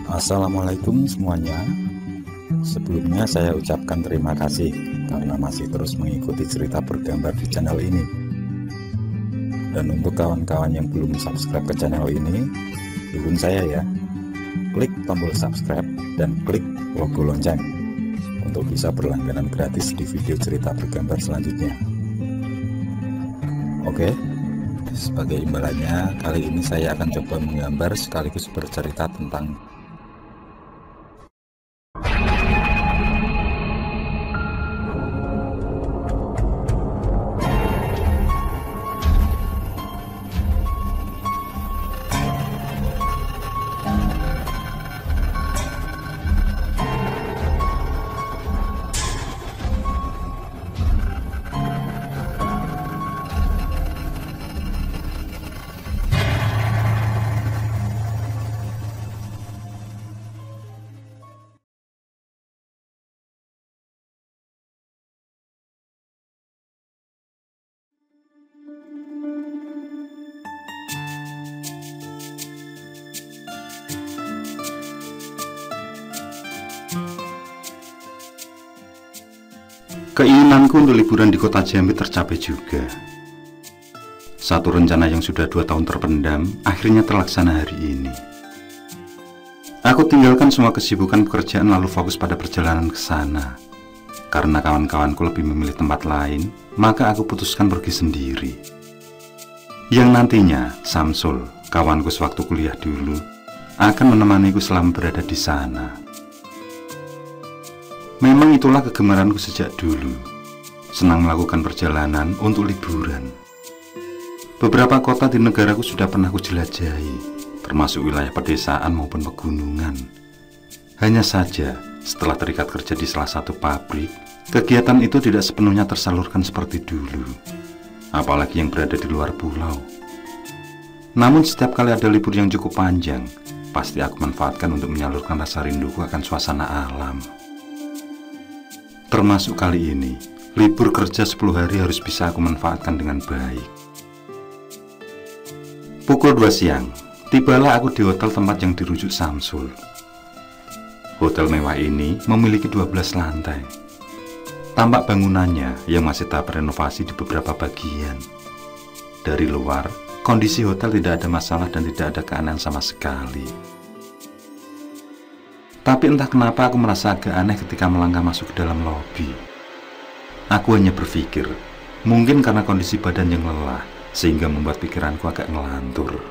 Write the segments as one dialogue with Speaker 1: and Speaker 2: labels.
Speaker 1: Assalamualaikum semuanya. Sebelumnya saya ucapkan terima kasih karena masih terus mengikuti cerita bergambar di channel ini. Dan untuk kawan-kawan yang belum subscribe ke channel ini, dukung saya ya. Klik tombol subscribe dan klik logo lonceng untuk bisa berlangganan gratis di video cerita bergambar selanjutnya. Oke, sebagai imbalannya kali ini saya akan coba menggambar sekaligus bercerita tentang
Speaker 2: keinginanku untuk liburan di kota Jambi tercapai juga. Satu rencana yang sudah 2 tahun terpendam akhirnya terlaksana hari ini. Aku tinggalkan semua kesibukan pekerjaan lalu fokus pada perjalanan ke sana. Karena kawan-kawanku lebih memilih tempat lain, maka aku putuskan pergi sendiri. Yang nantinya Samsul, kawanku sewaktu kuliah dulu, akan menemaniku selama berada di sana. Memang itulah kegemaranku sejak dulu, senang melakukan perjalanan untuk liburan. Beberapa kota di negaraku sudah pernah kujelajahi, termasuk wilayah pedesaan maupun pegunungan. Hanya saja, setelah terikat kerja di salah satu pabrik, kegiatan itu tidak sepenuhnya tersalurkan seperti dulu, apalagi yang berada di luar pulau. Namun setiap kali ada libur yang cukup panjang, pasti aku manfaatkan untuk menyalurkan rasa rinduku akan suasana alam. Termasuk kali ini, libur kerja 10 hari harus bisa aku manfaatkan dengan baik. Pukul 2 siang, tibalah aku di hotel tempat yang dirujuk Samsul. Hotel mewah ini memiliki 12 lantai. Tampak bangunannya yang masih tahap renovasi di beberapa bagian. Dari luar, kondisi hotel tidak ada masalah dan tidak ada keanehan sama sekali. Tapi entah kenapa aku merasa agak aneh ketika melangkah masuk ke dalam lobi. Aku hanya berpikir, mungkin karena kondisi badan yang lelah, sehingga membuat pikiranku agak ngelantur.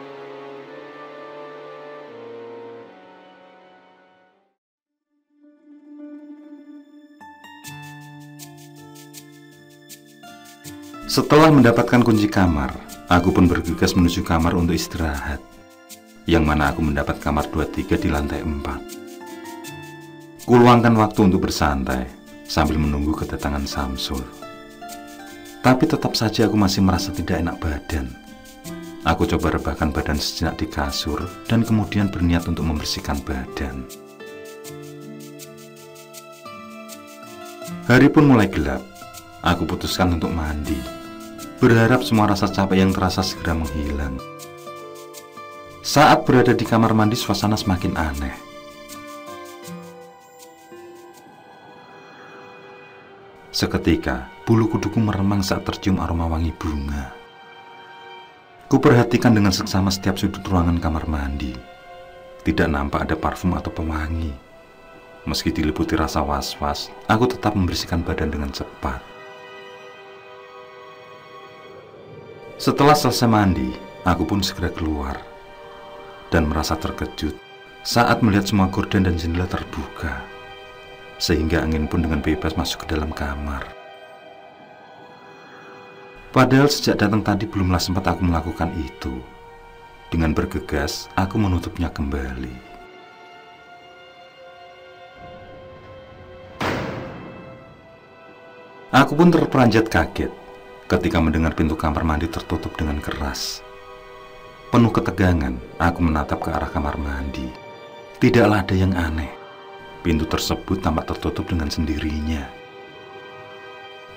Speaker 2: Setelah mendapatkan kunci kamar, aku pun bergegas menuju kamar untuk istirahat, yang mana aku mendapat kamar 23 di lantai 4. Kuluangkan waktu untuk bersantai sambil menunggu kedatangan Samsul. Tapi tetap saja aku masih merasa tidak enak badan. Aku coba rebahkan badan sejenak di kasur dan kemudian berniat untuk membersihkan badan. Hari pun mulai gelap. Aku putuskan untuk mandi, berharap semua rasa capek yang terasa segera menghilang. Saat berada di kamar mandi, suasana semakin aneh. Seketika, bulu kuduku meremang saat tercium aroma wangi bunga. Kuperhatikan dengan seksama setiap sudut ruangan kamar mandi. Tidak nampak ada parfum atau pewangi. Meski diliputi rasa was-was, aku tetap membersihkan badan dengan cepat. Setelah selesai mandi, aku pun segera keluar. Dan merasa terkejut saat melihat semua gorden dan jendela terbuka, sehingga angin pun dengan bebas masuk ke dalam kamar. Padahal sejak datang tadi belumlah sempat aku melakukan itu. Dengan bergegas, aku menutupnya kembali. Aku pun terperanjat kaget ketika mendengar pintu kamar mandi tertutup dengan keras. Penuh ketegangan, aku menatap ke arah kamar mandi. Tidaklah ada yang aneh. Pintu tersebut tampak tertutup dengan sendirinya.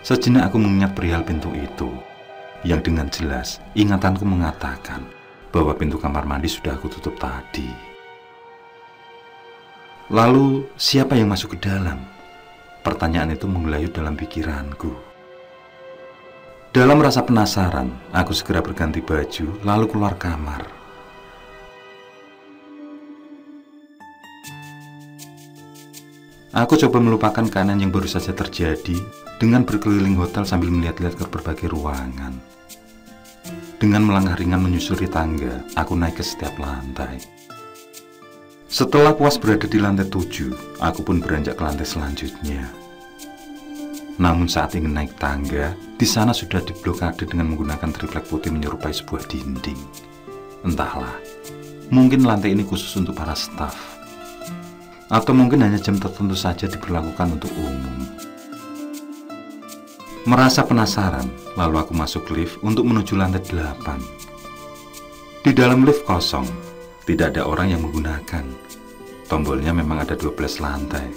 Speaker 2: Sejenak aku mengingat perihal pintu itu, yang dengan jelas ingatanku mengatakan bahwa pintu kamar mandi sudah aku tutup tadi. Lalu siapa yang masuk ke dalam? Pertanyaan itu menggelayut dalam pikiranku. Dalam rasa penasaran, aku segera berganti baju lalu keluar kamar. Aku coba melupakan keadaan yang baru saja terjadi dengan berkeliling hotel sambil melihat-lihat ke berbagai ruangan. Dengan melangkah ringan menyusuri tangga, aku naik ke setiap lantai. Setelah puas berada di lantai 7, aku pun beranjak ke lantai selanjutnya. Namun saat ingin naik tangga, di sana sudah diblokade dengan menggunakan triplek putih menyerupai sebuah dinding. Entahlah, mungkin lantai ini khusus untuk para staf. Atau mungkin hanya jam tertentu saja diberlakukan untuk umum. Merasa penasaran, lalu aku masuk lift untuk menuju lantai 8. Di dalam lift kosong, tidak ada orang yang menggunakan. Tombolnya memang ada 12 lantai.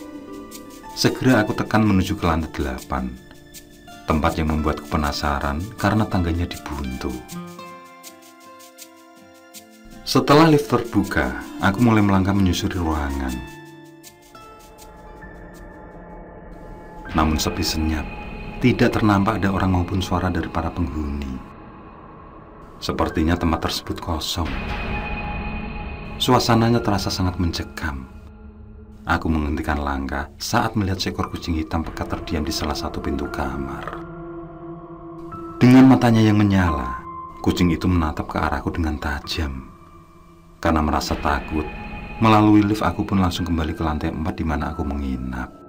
Speaker 2: Segera aku tekan menuju ke lantai 8. Tempat yang membuatku penasaran karena tangganya dibuntu. Setelah lift terbuka, aku mulai melangkah menyusuri ruangan. Namun sepi senyap, tidak ternampak ada orang maupun suara dari para penghuni. Sepertinya tempat tersebut kosong. Suasananya terasa sangat mencekam. Aku menghentikan langkah saat melihat seekor kucing hitam pekat terdiam di salah satu pintu kamar. Dengan matanya yang menyala, kucing itu menatap ke arahku dengan tajam. Karena merasa takut, melalui lift aku pun langsung kembali ke lantai 4 di mana aku menginap.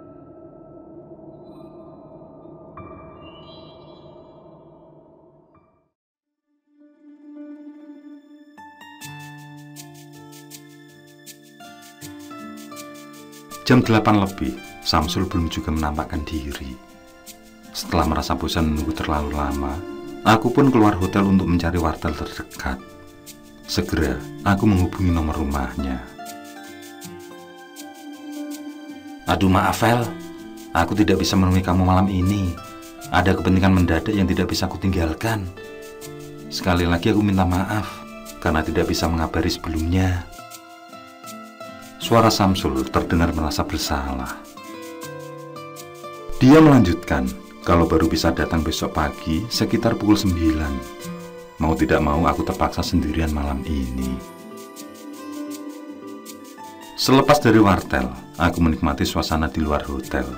Speaker 2: Jam 8 lebih, Samsul belum juga menampakkan diri. Setelah merasa bosan menunggu terlalu lama, aku pun keluar hotel untuk mencari wartel terdekat. Segera, aku menghubungi nomor rumahnya. Aduh maaf, Vel. Aku tidak bisa menemui kamu malam ini. Ada kepentingan mendadak yang tidak bisa aku tinggalkan. Sekali lagi aku minta maaf, karena tidak bisa mengabari sebelumnya. Suara Samsul terdengar merasa bersalah. Dia melanjutkan, kalau baru bisa datang besok pagi sekitar pukul 9. Mau tidak mau aku terpaksa sendirian malam ini. Selepas dari wartel, aku menikmati suasana di luar hotel.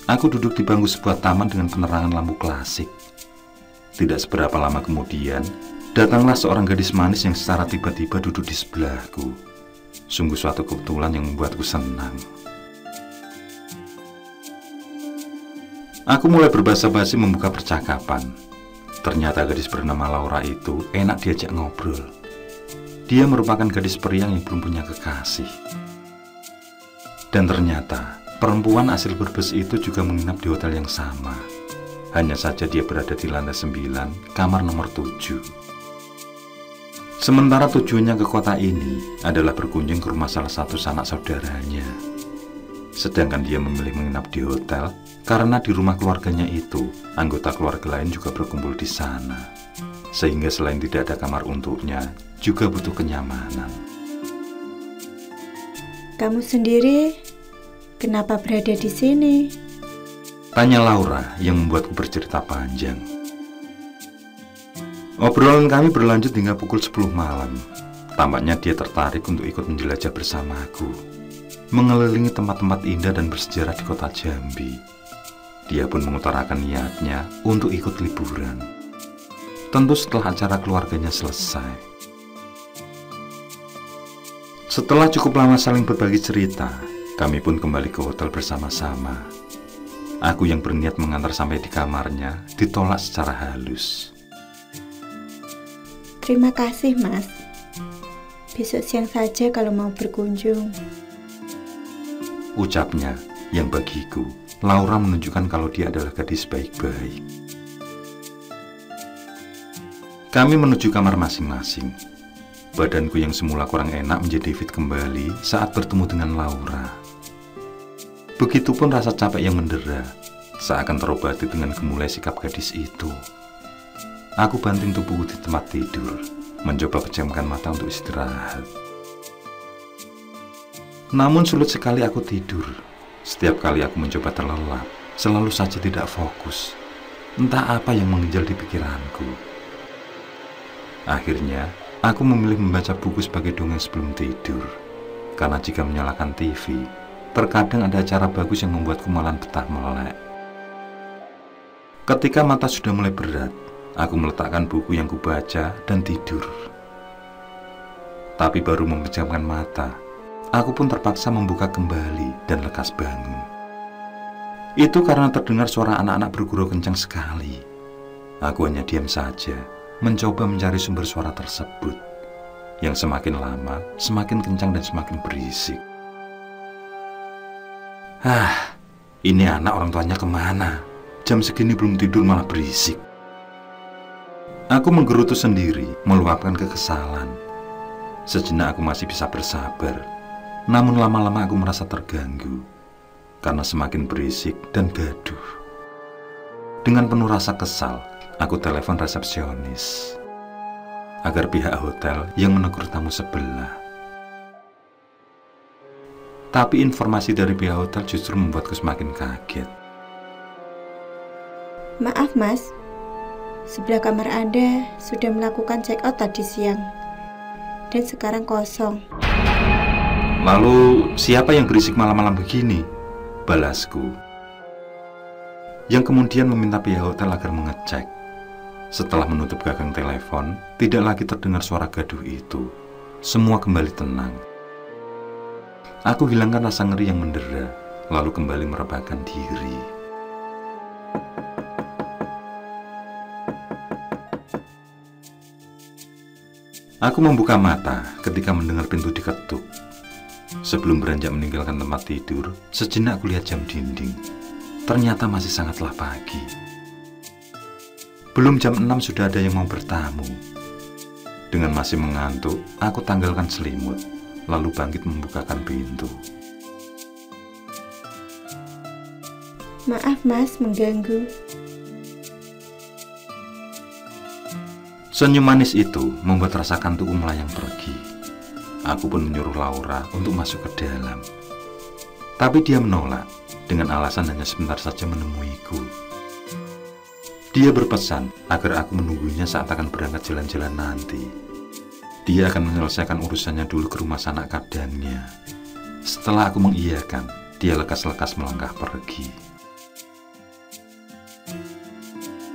Speaker 2: Aku duduk di bangku sebuah taman dengan penerangan lampu klasik. Tidak seberapa lama kemudian, datanglah seorang gadis manis yang secara tiba-tiba duduk di sebelahku. Sungguh suatu kebetulan yang membuatku senang. Aku mulai berbasa-basi membuka percakapan. Ternyata gadis bernama Laura itu enak diajak ngobrol. Dia merupakan gadis periang yang belum punya kekasih. Dan ternyata perempuan asal Brebes itu juga menginap di hotel yang sama. Hanya saja dia berada di lantai 9, kamar nomor 7. Sementara tujuannya ke kota ini adalah berkunjung ke rumah salah satu sanak saudaranya. Sedangkan dia memilih menginap di hotel karena di rumah keluarganya itu, anggota keluarga lain juga berkumpul di sana. Sehingga selain tidak ada kamar untuknya, juga butuh kenyamanan.
Speaker 3: Kamu sendiri, kenapa berada di sini?
Speaker 2: Tanya Laura yang membuatku bercerita panjang. Obrolan kami berlanjut hingga pukul 10 malam. Tampaknya dia tertarik untuk ikut menjelajah bersamaku, mengelilingi tempat-tempat indah dan bersejarah di kota Jambi. Dia pun mengutarakan niatnya untuk ikut liburan. Tentu setelah acara keluarganya selesai. Setelah cukup lama saling berbagi cerita, kami pun kembali ke hotel bersama-sama. Aku yang berniat mengantar sampai di kamarnya ditolak secara halus.
Speaker 3: Terima kasih, Mas. Besok siang saja kalau mau berkunjung.
Speaker 2: Ucapnya yang bagiku, Laura menunjukkan kalau dia adalah gadis baik-baik. Kami menuju kamar masing-masing. Badanku yang semula kurang enak menjadi fit kembali saat bertemu dengan Laura. Begitupun rasa capek yang mendera, seakan terobati dengan gemulai sikap gadis itu. Aku banting tubuhku di tempat tidur, mencoba pejamkan mata untuk istirahat. Namun sulit sekali aku tidur. Setiap kali aku mencoba terlelap, selalu saja tidak fokus. Entah apa yang menginjal di pikiranku. Akhirnya, aku memilih membaca buku sebagai dongeng sebelum tidur. Karena jika menyalakan TV, terkadang ada acara bagus yang membuatku malah betah melek. Ketika mata sudah mulai berat, aku meletakkan buku yang kubaca dan tidur. Tapi baru memejamkan mata, aku pun terpaksa membuka kembali dan lekas bangun. Itu karena terdengar suara anak-anak bergurau kencang sekali. Aku hanya diam saja, mencoba mencari sumber suara tersebut, yang semakin lama, semakin kencang dan semakin berisik. Ini anak orang tuanya kemana? Jam segini belum tidur malah berisik. Aku menggerutu sendiri, meluapkan kekesalan. Sejenak aku masih bisa bersabar. Namun lama-lama aku merasa terganggu karena semakin berisik dan gaduh. Dengan penuh rasa kesal, aku telepon resepsionis agar pihak hotel yang menegur tamu sebelah. Tapi informasi dari pihak hotel justru membuatku semakin kaget.
Speaker 3: Maaf mas, sebelah kamar Anda sudah melakukan check out tadi siang dan sekarang kosong.
Speaker 2: Lalu siapa yang berisik malam-malam begini? Balasku. Yang kemudian meminta pihak hotel agar mengecek. Setelah menutup gagang telepon, tidak lagi terdengar suara gaduh itu. Semua kembali tenang. Aku hilangkan rasa ngeri yang mendera, lalu kembali merebahkan diri. Aku membuka mata ketika mendengar pintu diketuk. Sebelum beranjak meninggalkan tempat tidur, sejenak aku lihat jam dinding. Ternyata masih sangatlah pagi. Belum jam 6 sudah ada yang mau bertamu. Dengan masih mengantuk, aku tanggalkan selimut, lalu bangkit membukakan pintu.
Speaker 3: Maaf mas, mengganggu.
Speaker 2: Senyum manis itu membuat rasa kantukku melayang pergi. Aku pun menyuruh Laura untuk masuk ke dalam. Tapi dia menolak dengan alasan hanya sebentar saja menemuiku. Dia berpesan agar aku menunggunya saat akan berangkat jalan-jalan nanti. Dia akan menyelesaikan urusannya dulu ke rumah sanak kadangnya. Setelah aku mengiyakan, dia lekas-lekas melangkah pergi.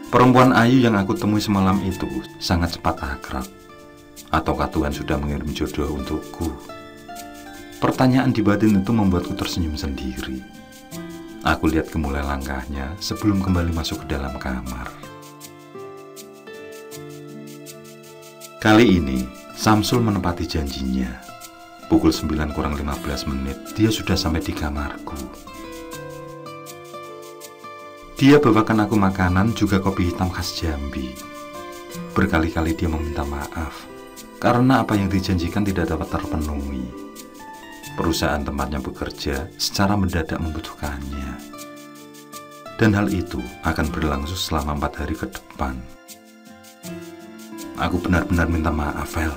Speaker 2: Perempuan ayu yang aku temui semalam itu sangat cepat akrab. Ataukah Tuhan sudah mengirim jodoh untukku? Pertanyaan di batin itu membuatku tersenyum sendiri. Aku lihat gemulai langkahnya sebelum kembali masuk ke dalam kamar. Kali ini, Samsul menepati janjinya. Pukul 9:15 dia sudah sampai di kamarku. Dia bawakan aku makanan juga kopi hitam khas Jambi. Berkali-kali dia meminta maaf karena apa yang dijanjikan tidak dapat terpenuhi. Perusahaan tempatnya bekerja secara mendadak membutuhkannya. Dan hal itu akan berlangsung selama 4 hari ke depan. Aku benar-benar minta maaf, El.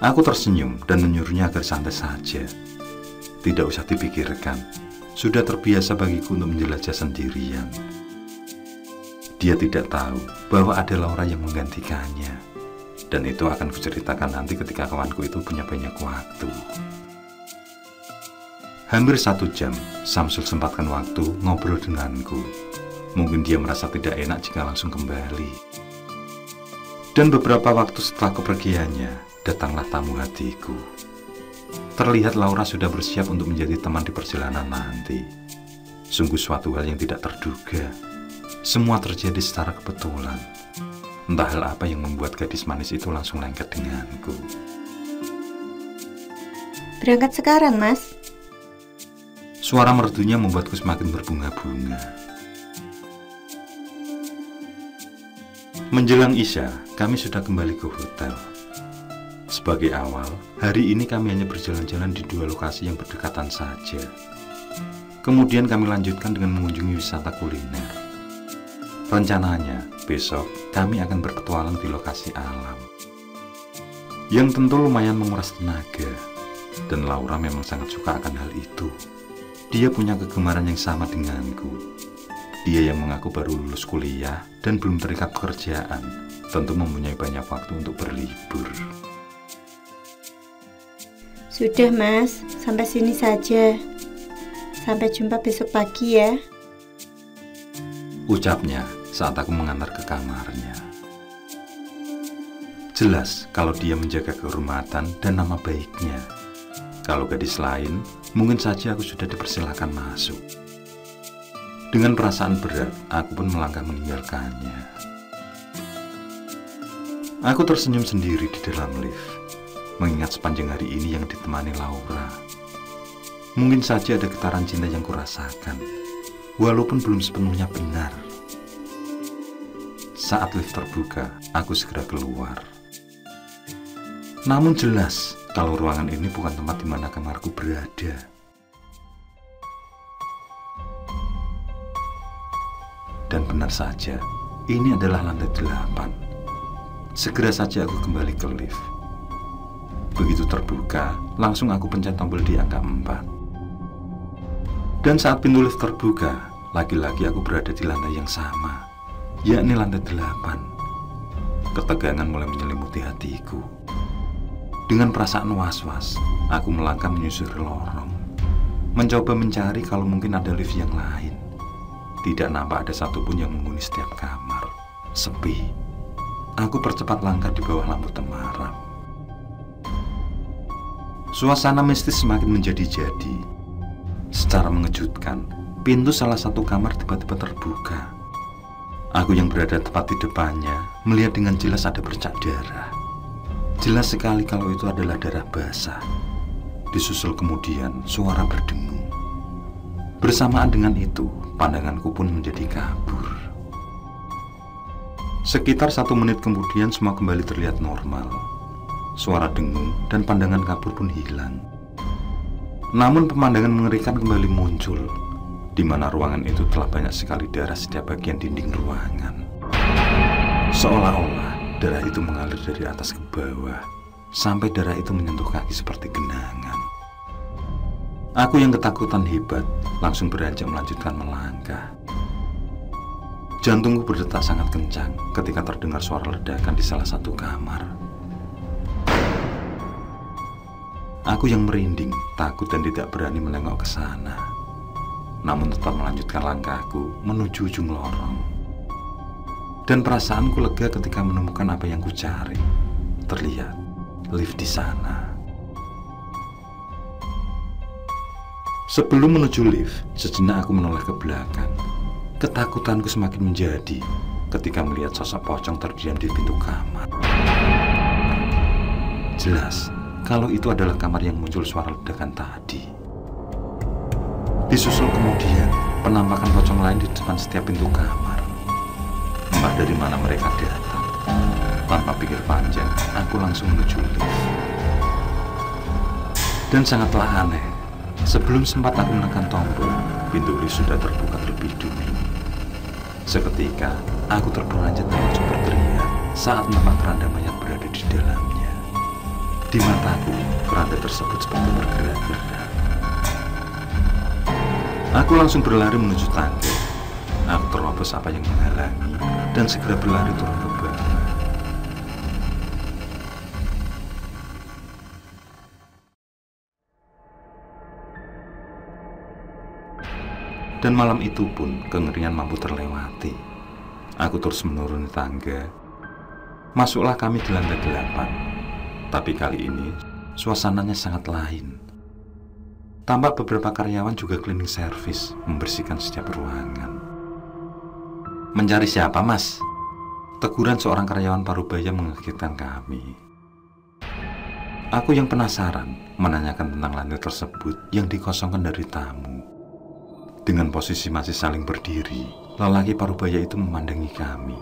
Speaker 2: Aku tersenyum dan menyuruhnya agar santai saja. Tidak usah dipikirkan. Sudah terbiasa bagiku untuk menjelajah sendirian. Dia tidak tahu bahwa ada Laura yang menggantikannya. Dan itu akan kuceritakan nanti ketika kawanku itu punya banyak waktu. Hampir 1 jam, Samsul sempatkan waktu ngobrol denganku. Mungkin dia merasa tidak enak jika langsung kembali. Dan beberapa waktu setelah kepergiannya, datanglah tamu hatiku. Terlihat Laura sudah bersiap untuk menjadi teman di perjalanan nanti. Sungguh suatu hal yang tidak terduga. Semua terjadi secara kebetulan. Entah hal apa yang membuat gadis manis itu langsung lengket denganku.
Speaker 3: Berangkat sekarang, Mas.
Speaker 2: Suara merdunya membuatku semakin berbunga-bunga. Menjelang Isya, kami sudah kembali ke hotel. Sebagai awal, hari ini kami hanya berjalan-jalan di 2 lokasi yang berdekatan saja. Kemudian kami lanjutkan dengan mengunjungi wisata kuliner. Rencananya, besok kami akan berpetualang di lokasi alam. Yang tentu lumayan menguras tenaga. Dan Laura memang sangat suka akan hal itu. Dia punya kegemaran yang sama denganku. Dia yang mengaku baru lulus kuliah dan belum terikat pekerjaan, tentu mempunyai banyak waktu untuk berlibur.
Speaker 3: Sudah Mas, sampai sini saja. Sampai jumpa besok pagi ya.
Speaker 2: Ucapnya saat aku mengantar ke kamarnya. Jelas kalau dia menjaga kehormatan dan nama baiknya. Kalau gadis lain, mungkin saja aku sudah dipersilakan masuk. Dengan perasaan berat, aku pun melangkah meninggalkannya. Aku tersenyum sendiri di dalam lift, mengingat sepanjang hari ini yang ditemani Laura. Mungkin saja ada getaran cinta yang kurasakan, walaupun belum sepenuhnya benar. Saat lift terbuka, aku segera keluar. Namun jelas kalau ruangan ini bukan tempat di mana kamarku berada. Dan benar saja, ini adalah lantai 8. Segera saja aku kembali ke lift. Begitu terbuka, langsung aku pencet tombol di angka 4. Dan saat pintu lift terbuka, lagi-lagi aku berada di lantai yang sama, yakni lantai 8. Ketegangan mulai menyelimuti hatiku. Dengan perasaan was-was, aku melangkah menyusuri lorong, mencoba mencari kalau mungkin ada lift yang lain. Tidak nampak ada satupun yang menghuni setiap kamar. Sepi. Aku percepat langkah di bawah lampu temaram. Suasana mistis semakin menjadi-jadi. Secara mengejutkan, pintu salah satu kamar tiba-tiba terbuka. Aku yang berada tepat di depannya melihat dengan jelas ada bercak darah. Jelas sekali kalau itu adalah darah basah. Disusul kemudian suara berdengung. Bersamaan dengan itu, pandanganku pun menjadi kabur. Sekitar 1 menit kemudian semua kembali terlihat normal. Suara dengung dan pandangan kabur pun hilang. Namun pemandangan mengerikan kembali muncul, di mana ruangan itu telah banyak sekali darah setiap bagian dinding ruangan. Seolah-olah darah itu mengalir dari atas ke bawah, sampai darah itu menyentuh kaki seperti genangan. Aku yang ketakutan hebat, langsung beranjak melanjutkan melangkah. Jantungku berdetak sangat kencang ketika terdengar suara ledakan di salah satu kamar. Aku yang merinding, takut dan tidak berani menengok ke sana. Namun tetap melanjutkan langkahku menuju ujung lorong. Dan perasaanku lega ketika menemukan apa yang kucari. Terlihat lift di sana. Sebelum menuju lift, sejenak aku menoleh ke belakang. Ketakutanku semakin menjadi ketika melihat sosok pocong terdiam di pintu kamar. Jelas, kalau itu adalah kamar yang muncul suara ledakan tadi. Disusul kemudian penampakan pocong lain di depan setiap pintu kamar. Entah dari mana mereka datang. Tanpa pikir panjang, aku langsung menuju lift. Dan sangatlah aneh, sebelum sempat aku menekan tombol, pintu lift sudah terbuka terlebih dulu. Seketika, aku terperanjat dan langsung berteriak saat nampak keranda mayat berada di dalamnya. Di mataku, keranda tersebut seperti bergerak-gerak. Aku langsung berlari menuju tangga. Aku terobos apa yang menghalangi dan segera berlari turun ke bawah. Dan malam itu pun kengerian mampu terlewati. Aku terus menuruni tangga. Masuklah kami di lantai 8. Tapi kali ini suasananya sangat lain. Tampak beberapa karyawan juga cleaning service membersihkan setiap ruangan. "Mencari siapa, Mas?" Teguran seorang karyawan parubaya mengagetkan kami. Aku yang penasaran menanyakan tentang lantai tersebut yang dikosongkan dari tamu. Dengan posisi masih saling berdiri, lelaki parubaya itu memandangi kami.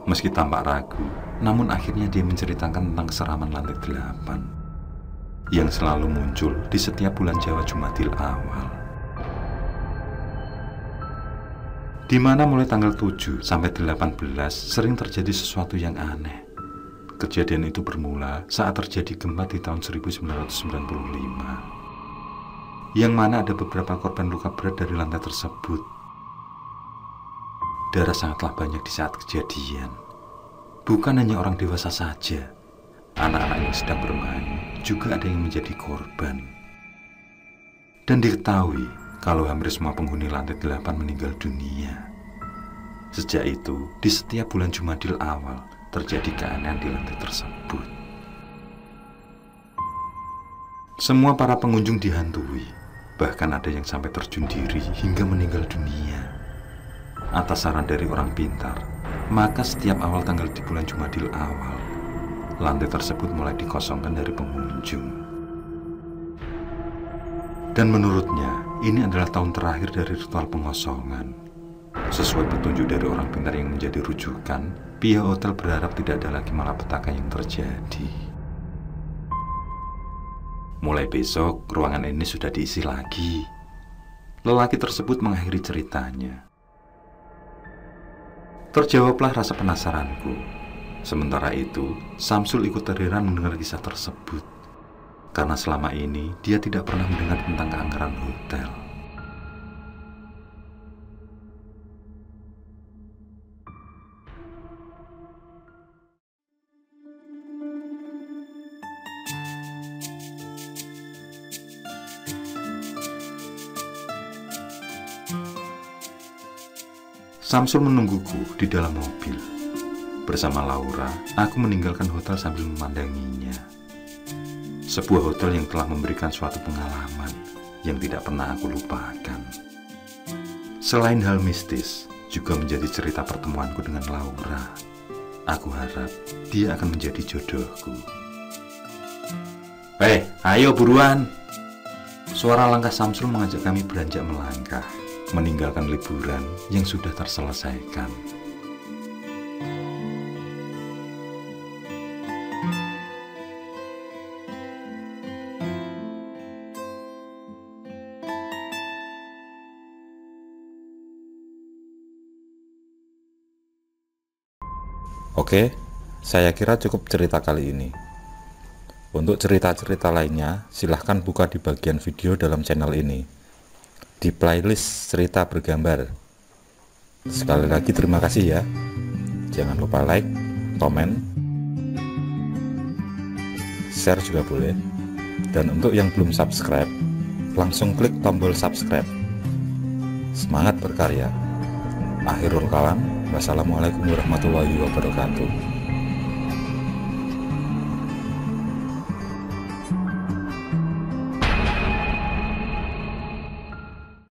Speaker 2: Meski tampak ragu, namun akhirnya dia menceritakan tentang keseraman lantai 8 yang selalu muncul di setiap bulan Jawa Jumadil awal. Di mana mulai tanggal 7 sampai 18 sering terjadi sesuatu yang aneh. Kejadian itu bermula saat terjadi gempa di tahun 1995, yang mana ada beberapa korban luka berat dari lantai tersebut. Darah sangatlah banyak di saat kejadian. Bukan hanya orang dewasa saja, anak-anak yang sedang bermain juga ada yang menjadi korban. Dan diketahui kalau hampir semua penghuni lantai 8 meninggal dunia. Sejak itu, di setiap bulan Jumadil awal, terjadi keanehan di lantai tersebut. Semua para pengunjung dihantui, bahkan ada yang sampai terjun diri hingga meninggal dunia. Atas saran dari orang pintar, maka setiap awal tanggal di bulan Jumadil awal, lantai tersebut mulai dikosongkan dari pengunjung. Dan menurutnya, ini adalah tahun terakhir dari ritual pengosongan. Sesuai petunjuk dari orang pintar yang menjadi rujukan, pihak hotel berharap tidak ada lagi malapetaka yang terjadi. Mulai besok, ruangan ini sudah diisi lagi. Lelaki tersebut mengakhiri ceritanya. Terjawablah rasa penasaranku. Sementara itu, Samsul ikut terheran mendengar kisah tersebut. Karena selama ini, dia tidak pernah mendengar tentang keangkeran hotel. Samsul menungguku di dalam mobil. Bersama Laura, aku meninggalkan hotel sambil memandanginya. Sebuah hotel yang telah memberikan suatu pengalaman yang tidak pernah aku lupakan. Selain hal mistis, juga menjadi cerita pertemuanku dengan Laura. Aku harap dia akan menjadi jodohku. Ayo buruan! Suara langkah Samsul mengajak kami beranjak melangkah, meninggalkan liburan yang sudah terselesaikan.
Speaker 1: Oke, saya kira cukup cerita kali ini. Untuk cerita-cerita lainnya, silahkan buka di bagian video dalam channel ini, di playlist cerita bergambar. Sekali lagi terima kasih ya. Jangan lupa like, komen, share juga boleh. Dan untuk yang belum subscribe, langsung klik tombol subscribe. Semangat berkarya. Akhirul kalam, wassalamualaikum warahmatullahi wabarakatuh.